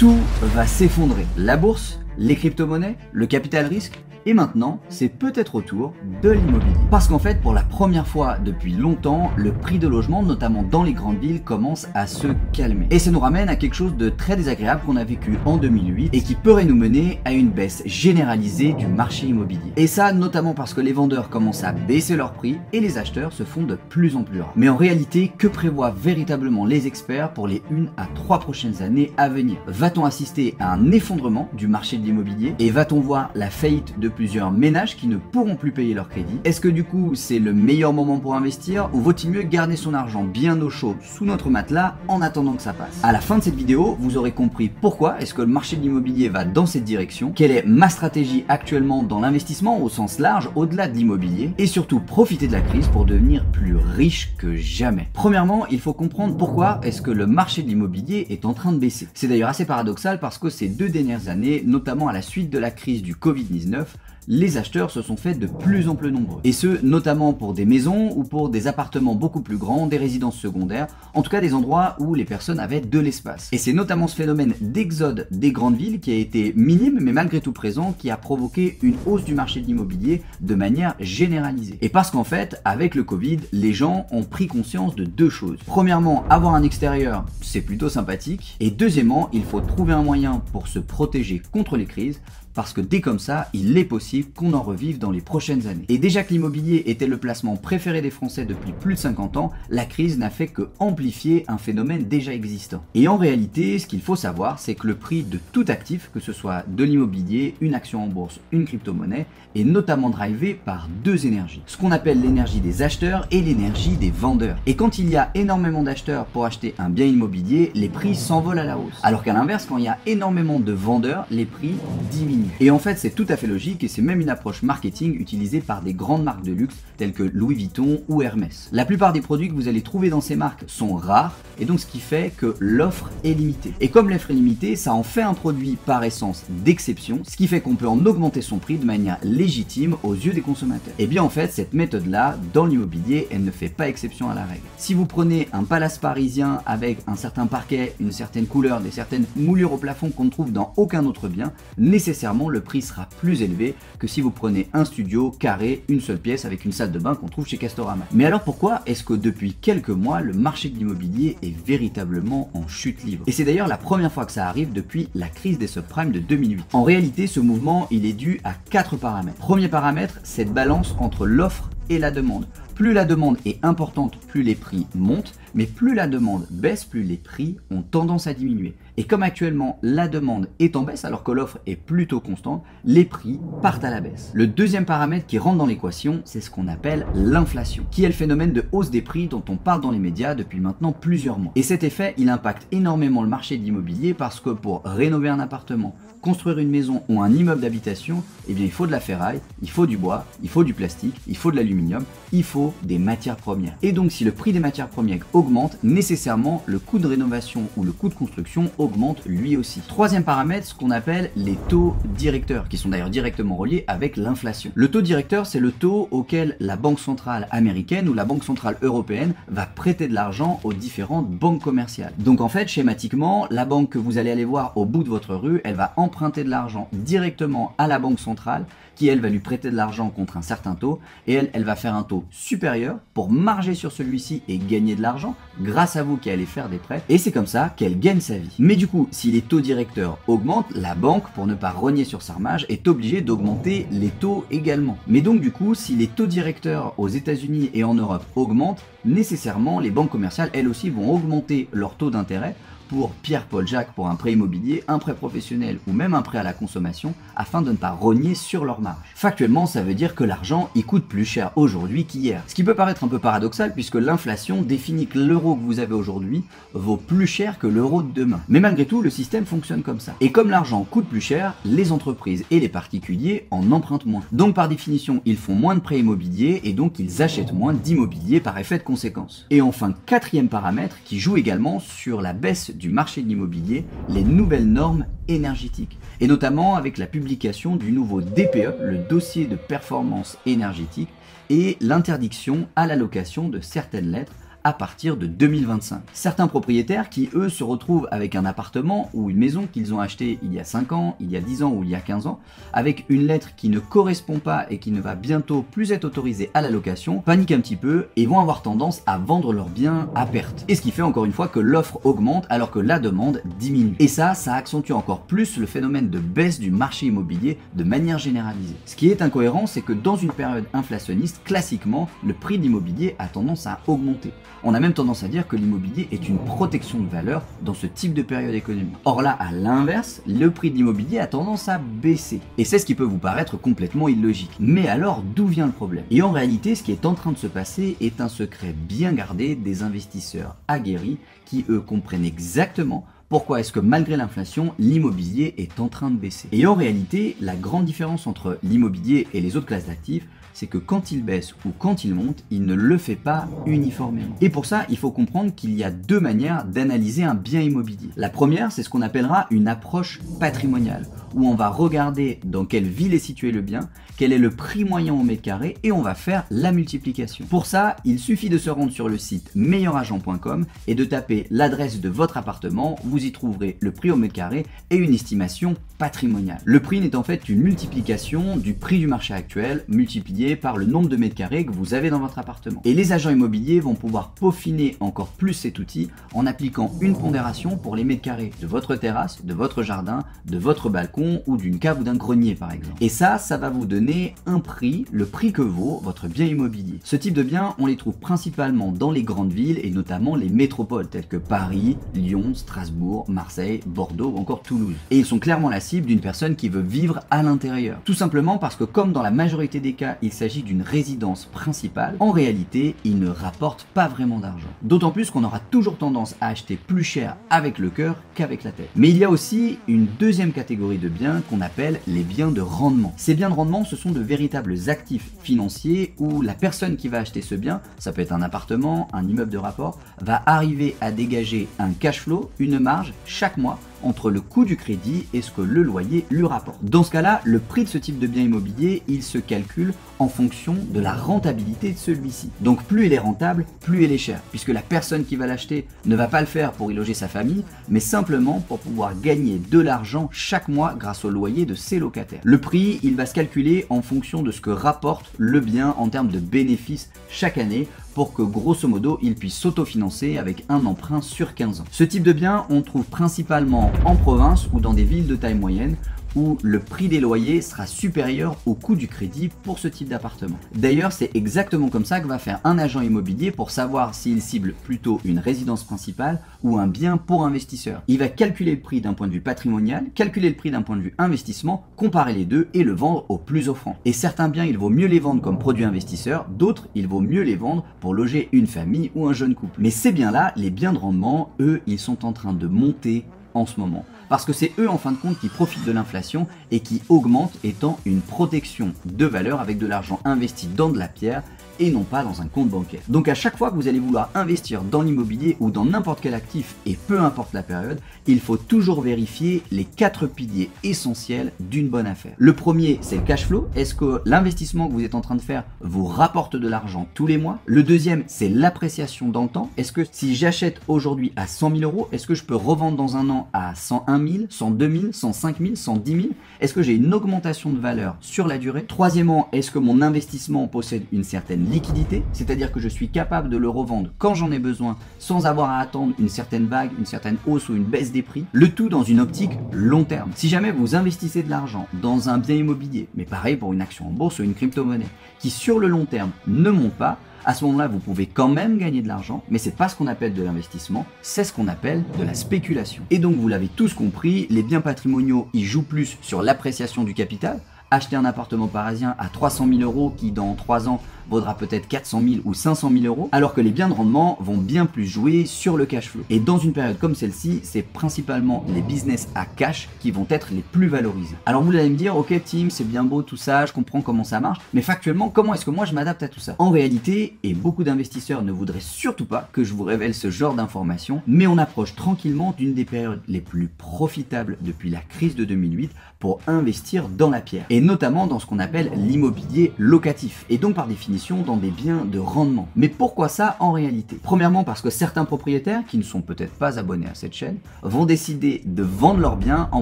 Tout va s'effondrer. La bourse, les crypto-monnaies, le capital risque. Et maintenant, c'est peut-être au tour de l'immobilier. Parce qu'en fait, pour la première fois depuis longtemps, le prix de logement, notamment dans les grandes villes, commence à se calmer. Et ça nous ramène à quelque chose de très désagréable qu'on a vécu en 2008 et qui pourrait nous mener à une baisse généralisée du marché immobilier. Et ça, notamment parce que les vendeurs commencent à baisser leurs prix et les acheteurs se font de plus en plus rares. Mais en réalité, que prévoient véritablement les experts pour les 1 à 3 prochaines années à venir? Va-t-on assister à un effondrement du marché de l'immobilier? Et va-t-on voir la faillite de plusieurs ménages qui ne pourront plus payer leur crédit? Est-ce que du coup c'est le meilleur moment pour investir ou vaut-il mieux garder son argent bien au chaud sous notre matelas en attendant que ça passe? À la fin de cette vidéo, vous aurez compris pourquoi est-ce que le marché de l'immobilier va dans cette direction, quelle est ma stratégie actuellement dans l'investissement au sens large au-delà de l'immobilier et surtout profiter de la crise pour devenir plus riche que jamais. Premièrement, il faut comprendre pourquoi est-ce que le marché de l'immobilier est en train de baisser. C'est d'ailleurs assez paradoxal parce que ces 2 dernières années, notamment à la suite de la crise du Covid-19, les acheteurs se sont fait de plus en plus nombreux. Et ce, notamment pour des maisons ou pour des appartements beaucoup plus grands, des résidences secondaires, en tout cas des endroits où les personnes avaient de l'espace. Et c'est notamment ce phénomène d'exode des grandes villes qui a été minime mais malgré tout présent, qui a provoqué une hausse du marché de l'immobilier de manière généralisée. Et parce qu'en fait, avec le Covid, les gens ont pris conscience de 2 choses. Premièrement, avoir un extérieur, c'est plutôt sympathique. Et deuxièmement, il faut trouver un moyen pour se protéger contre les crises, parce que dès comme ça, il est possible qu'on en revive dans les prochaines années. Et déjà que l'immobilier était le placement préféré des Français depuis plus de 50 ans, la crise n'a fait que amplifier un phénomène déjà existant. Et en réalité, ce qu'il faut savoir, c'est que le prix de tout actif, que ce soit de l'immobilier, une action en bourse, une crypto-monnaie, est notamment drivé par 2 énergies. Ce qu'on appelle l'énergie des acheteurs et l'énergie des vendeurs. Et quand il y a énormément d'acheteurs pour acheter un bien immobilier, les prix s'envolent à la hausse. Alors qu'à l'inverse, quand il y a énormément de vendeurs, les prix diminuent. Et en fait, c'est tout à fait logique et c'est même une approche marketing utilisée par des grandes marques de luxe telles que Louis Vuitton ou Hermès. La plupart des produits que vous allez trouver dans ces marques sont rares et donc ce qui fait que l'offre est limitée. Et comme l'offre est limitée, ça en fait un produit par essence d'exception, ce qui fait qu'on peut en augmenter son prix de manière légitime aux yeux des consommateurs. Et bien en fait, cette méthode-là, dans l'immobilier, elle ne fait pas exception à la règle. Si vous prenez un palace parisien avec un certain parquet, une certaine couleur, des certaines moulures au plafond qu'on ne trouve dans aucun autre bien, nécessairement le prix sera plus élevé que si vous prenez un studio carré, une seule pièce avec une salle de bain qu'on trouve chez Castorama. Mais alors pourquoi est-ce que depuis quelques mois le marché de l'immobilier est véritablement en chute libre? Et c'est d'ailleurs la première fois que ça arrive depuis la crise des subprimes de 2008. En réalité, ce mouvement il est dû à 4 paramètres. Premier paramètre, cette balance entre l'offre et la demande. Plus la demande est importante, plus les prix montent, mais plus la demande baisse, plus les prix ont tendance à diminuer. Et comme actuellement la demande est en baisse alors que l'offre est plutôt constante, les prix partent à la baisse. Le deuxième paramètre qui rentre dans l'équation, c'est ce qu'on appelle l'inflation, qui est le phénomène de hausse des prix dont on parle dans les médias depuis maintenant plusieurs mois. Et cet effet, il impacte énormément le marché de l'immobilier parce que pour rénover un appartement, construire une maison ou un immeuble d'habitation, eh bien il faut de la ferraille, il faut du bois, il faut du plastique, il faut de l'aluminium, il faut des matières premières. Et donc si le prix des matières premières augmente, nécessairement le coût de rénovation ou le coût de construction augmente lui aussi. Troisième paramètre, ce qu'on appelle les taux directeurs, qui sont d'ailleurs directement reliés avec l'inflation. Le taux directeur, c'est le taux auquel la Banque centrale américaine ou la Banque centrale européenne va prêter de l'argent aux différentes banques commerciales. Donc en fait, schématiquement, la banque que vous allez aller voir au bout de votre rue, elle va emprunter de l'argent directement à la Banque centrale qui elle va lui prêter de l'argent contre un certain taux et elle va faire un taux supérieur pour marger sur celui-ci et gagner de l'argent grâce à vous qui allez faire des prêts et c'est comme ça qu'elle gagne sa vie. Mais du coup, si les taux directeurs augmentent, la banque, pour ne pas rogner sur sa marge, est obligée d'augmenter les taux également. Mais donc du coup, si les taux directeurs aux États-Unis et en Europe augmentent, nécessairement les banques commerciales elles aussi vont augmenter leur taux d'intérêt pour Pierre, Paul, Jacques pour un prêt immobilier, un prêt professionnel ou même un prêt à la consommation afin de ne pas rogner sur leur marge. Factuellement, ça veut dire que l'argent il coûte plus cher aujourd'hui qu'hier. Ce qui peut paraître un peu paradoxal puisque l'inflation définit que l'euro que vous avez aujourd'hui vaut plus cher que l'euro de demain. Mais malgré tout, le système fonctionne comme ça. Et comme l'argent coûte plus cher, les entreprises et les particuliers en empruntent moins. Donc par définition, ils font moins de prêts immobiliers et donc ils achètent moins d'immobilier par effet de conséquence. Et enfin, quatrième paramètre qui joue également sur la baisse du marché de l'immobilier, les nouvelles normes énergétiques. Et notamment avec la publication du nouveau DPE, le dossier de performance énergétique, et l'interdiction à la location de certaines lettres à partir de 2025. Certains propriétaires qui eux se retrouvent avec un appartement ou une maison qu'ils ont acheté il y a 5 ans, il y a 10 ans ou il y a 15 ans, avec une lettre qui ne correspond pas et qui ne va bientôt plus être autorisée à la location, paniquent un petit peu et vont avoir tendance à vendre leurs biens à perte. Et ce qui fait encore une fois que l'offre augmente alors que la demande diminue. Et ça accentue encore plus le phénomène de baisse du marché immobilier de manière généralisée. Ce qui est incohérent, c'est que dans une période inflationniste, classiquement, le prix de l'immobilier a tendance à augmenter. On a même tendance à dire que l'immobilier est une protection de valeur dans ce type de période économique. Or là, à l'inverse, le prix de l'immobilier a tendance à baisser. Et c'est ce qui peut vous paraître complètement illogique. Mais alors, d'où vient le problème? Et en réalité, ce qui est en train de se passer est un secret bien gardé des investisseurs aguerris qui, eux, comprennent exactement pourquoi est-ce que malgré l'inflation, l'immobilier est en train de baisser. Et en réalité, la grande différence entre l'immobilier et les autres classes d'actifs, c'est que quand il baisse ou quand il monte, il ne le fait pas uniformément. Et pour ça, il faut comprendre qu'il y a deux manières d'analyser un bien immobilier. La première, c'est ce qu'on appellera une approche patrimoniale, où on va regarder dans quelle ville est situé le bien, quel est le prix moyen au mètre carré, et on va faire la multiplication. Pour ça, il suffit de se rendre sur le site meilleuragent.com et de taper l'adresse de votre appartement. Vous y trouverez le prix au mètre carré et une estimation patrimoniale. Le prix n'est en fait une multiplication du prix du marché actuel multiplié par le nombre de mètres carrés que vous avez dans votre appartement. Et les agents immobiliers vont pouvoir peaufiner encore plus cet outil en appliquant une pondération pour les mètres carrés de votre terrasse, de votre jardin, de votre balcon ou d'une cave ou d'un grenier par exemple. Et ça va vous donner un prix, le prix que vaut votre bien immobilier. Ce type de biens, on les trouve principalement dans les grandes villes et notamment les métropoles telles que Paris, Lyon, Strasbourg, Marseille, Bordeaux ou encore Toulouse. Et ils sont clairement la cible d'une personne qui veut vivre à l'intérieur. Tout simplement parce que comme dans la majorité des cas, il s'agit d'une résidence principale, en réalité, il ne rapporte pas vraiment d'argent. D'autant plus qu'on aura toujours tendance à acheter plus cher avec le cœur qu'avec la tête. Mais il y a aussi une deuxième catégorie de biens qu'on appelle les biens de rendement. Ces biens de rendement, ce sont de véritables actifs financiers où la personne qui va acheter ce bien, ça peut être un appartement, un immeuble de rapport, va arriver à dégager un cash flow, une marge chaque mois entre le coût du crédit et ce que le loyer lui rapporte. Dans ce cas-là, le prix de ce type de bien immobilier, il se calcule en fonction de la rentabilité de celui-ci. Donc plus il est rentable, plus il est cher, puisque la personne qui va l'acheter ne va pas le faire pour y loger sa famille, mais simplement pour pouvoir gagner de l'argent chaque mois grâce au loyer de ses locataires. Le prix, il va se calculer en fonction de ce que rapporte le bien en termes de bénéfices chaque année, pour que grosso modo il puisse s'autofinancer avec un emprunt sur 15 ans. Ce type de bien on trouve principalement en province ou dans des villes de taille moyenne où le prix des loyers sera supérieur au coût du crédit pour ce type d'appartement. D'ailleurs, c'est exactement comme ça que va faire un agent immobilier pour savoir s'il cible plutôt une résidence principale ou un bien pour investisseur. Il va calculer le prix d'un point de vue patrimonial, calculer le prix d'un point de vue investissement, comparer les deux et le vendre au plus offrant. Et certains biens, il vaut mieux les vendre comme produit investisseur, d'autres, il vaut mieux les vendre pour loger une famille ou un jeune couple. Mais ces biens-là, les biens de rendement, eux, ils sont en train de monter en ce moment. Parce que c'est eux en fin de compte qui profitent de l'inflation et qui augmentent étant une protection de valeur avec de l'argent investi dans de la pierre et non pas dans un compte bancaire. Donc à chaque fois que vous allez vouloir investir dans l'immobilier ou dans n'importe quel actif et peu importe la période, il faut toujours vérifier les 4 piliers essentiels d'une bonne affaire. Le premier, c'est le cash flow. Est-ce que l'investissement que vous êtes en train de faire vous rapporte de l'argent tous les mois? Le deuxième, c'est l'appréciation dans le temps. Est-ce que si j'achète aujourd'hui à 100 000 euros, est-ce que je peux revendre dans un an à 101 000, 102 000, 105 000, 110 000? Est-ce que j'ai une augmentation de valeur sur la durée? Troisièmement, est-ce que mon investissement possède une certaine liquidité, c'est-à-dire que je suis capable de le revendre quand j'en ai besoin sans avoir à attendre une certaine vague, une certaine hausse ou une baisse des prix, le tout dans une optique long terme. Si jamais vous investissez de l'argent dans un bien immobilier, mais pareil pour une action en bourse ou une crypto-monnaie, qui sur le long terme ne monte pas, à ce moment-là, vous pouvez quand même gagner de l'argent, mais c'est pas ce qu'on appelle de l'investissement, c'est ce qu'on appelle de la spéculation. Et donc, vous l'avez tous compris, les biens patrimoniaux, ils jouent plus sur l'appréciation du capital. Acheter un appartement parisien à 300 000 euros qui dans 3 ans vaudra peut-être 400 000 ou 500 000 euros, alors que les biens de rendement vont bien plus jouer sur le cash flow. Et dans une période comme celle-ci, c'est principalement les business à cash qui vont être les plus valorisés. Alors vous allez me dire, ok Tim, c'est bien beau tout ça, je comprends comment ça marche, mais factuellement, comment est-ce que moi je m'adapte à tout ça? En réalité, et beaucoup d'investisseurs ne voudraient surtout pas que je vous révèle ce genre d'informations, mais on approche tranquillement d'une des périodes les plus profitables depuis la crise de 2008 pour investir dans la pierre, et notamment dans ce qu'on appelle l'immobilier locatif. Et donc par définition, définition dans des biens de rendement. Mais pourquoi ça en réalité? Premièrement parce que certains propriétaires, qui ne sont peut-être pas abonnés à cette chaîne, vont décider de vendre leurs biens en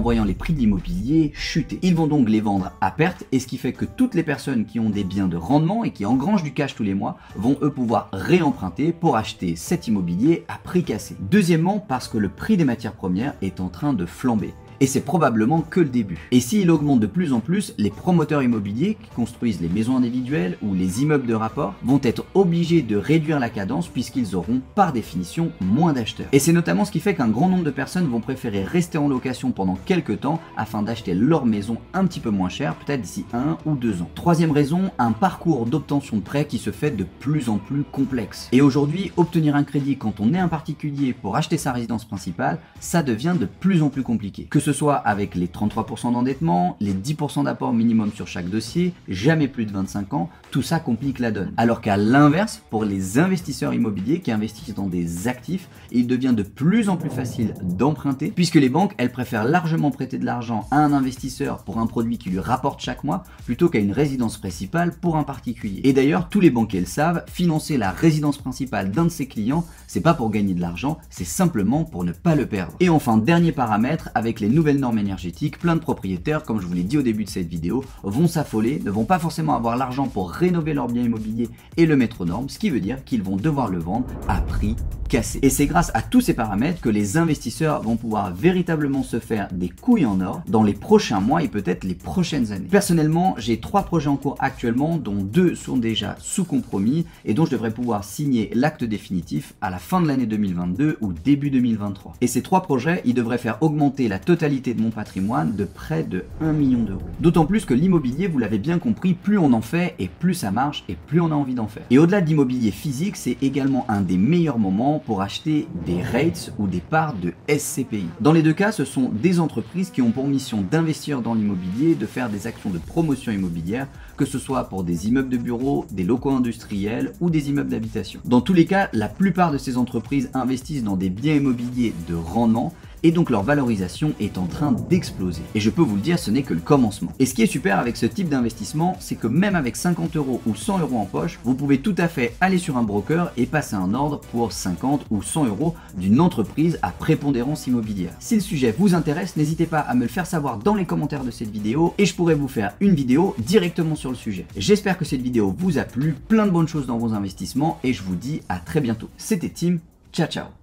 voyant les prix de l'immobilier chuter. Ils vont donc les vendre à perte, et ce qui fait que toutes les personnes qui ont des biens de rendement et qui engrangent du cash tous les mois vont eux pouvoir réemprunter pour acheter cet immobilier à prix cassé. Deuxièmement parce que le prix des matières premières est en train de flamber. Et c'est probablement que le début. Et s'il augmente de plus en plus, les promoteurs immobiliers qui construisent les maisons individuelles ou les immeubles de rapport vont être obligés de réduire la cadence puisqu'ils auront par définition moins d'acheteurs. Et c'est notamment ce qui fait qu'un grand nombre de personnes vont préférer rester en location pendant quelques temps afin d'acheter leur maison un petit peu moins cher, peut-être d'ici 1 ou 2 ans. Troisième raison, un parcours d'obtention de prêt qui se fait de plus en plus complexe. Et aujourd'hui, obtenir un crédit quand on est un particulier pour acheter sa résidence principale, ça devient de plus en plus compliqué. Que ce soit avec les 33% d'endettement, les 10% d'apport minimum sur chaque dossier, jamais plus de 25 ans, tout ça complique la donne. Alors qu'à l'inverse, pour les investisseurs immobiliers qui investissent dans des actifs, il devient de plus en plus facile d'emprunter puisque les banques, elles préfèrent largement prêter de l'argent à un investisseur pour un produit qui lui rapporte chaque mois plutôt qu'à une résidence principale pour un particulier. Et d'ailleurs, tous les banquiers le savent, financer la résidence principale d'un de ses clients, c'est pas pour gagner de l'argent, c'est simplement pour ne pas le perdre. Et enfin, dernier paramètre, avec les nouvelles normes énergétiques, plein de propriétaires, comme je vous l'ai dit au début de cette vidéo, vont s'affoler, ne vont pas forcément avoir l'argent pour rénover leur bien immobilier et le mettre aux normes, ce qui veut dire qu'ils vont devoir le vendre à prix cassé. Et c'est grâce à tous ces paramètres que les investisseurs vont pouvoir véritablement se faire des couilles en or dans les prochains mois et peut-être les prochaines années. Personnellement, j'ai 3 projets en cours actuellement, dont 2 sont déjà sous compromis et dont je devrais pouvoir signer l'acte définitif à la fin de l'année 2022 ou début 2023. Et ces 3 projets, ils devraient faire augmenter la totalité de mon patrimoine de près de 1 million d'euros. D'autant plus que l'immobilier, vous l'avez bien compris, plus on en fait et plus ça marche et plus on a envie d'en faire. Et au-delà de l'immobilier physique, c'est également un des meilleurs moments pour acheter des REITs ou des parts de SCPI. Dans les deux cas, ce sont des entreprises qui ont pour mission d'investir dans l'immobilier, de faire des actions de promotion immobilière, que ce soit pour des immeubles de bureaux, des locaux industriels ou des immeubles d'habitation. Dans tous les cas, la plupart de ces entreprises investissent dans des biens immobiliers de rendement et donc leur valorisation est en train d'exploser. Et je peux vous le dire, ce n'est que le commencement. Et ce qui est super avec ce type d'investissement, c'est que même avec 50 € ou 100 € en poche, vous pouvez tout à fait aller sur un broker et passer un ordre pour 50 ou 100 € d'une entreprise à prépondérance immobilière. Si le sujet vous intéresse, n'hésitez pas à me le faire savoir dans les commentaires de cette vidéo et je pourrais vous faire une vidéo directement sur le sujet. J'espère que cette vidéo vous a plu, plein de bonnes choses dans vos investissements et je vous dis à très bientôt. C'était Tim, ciao ciao.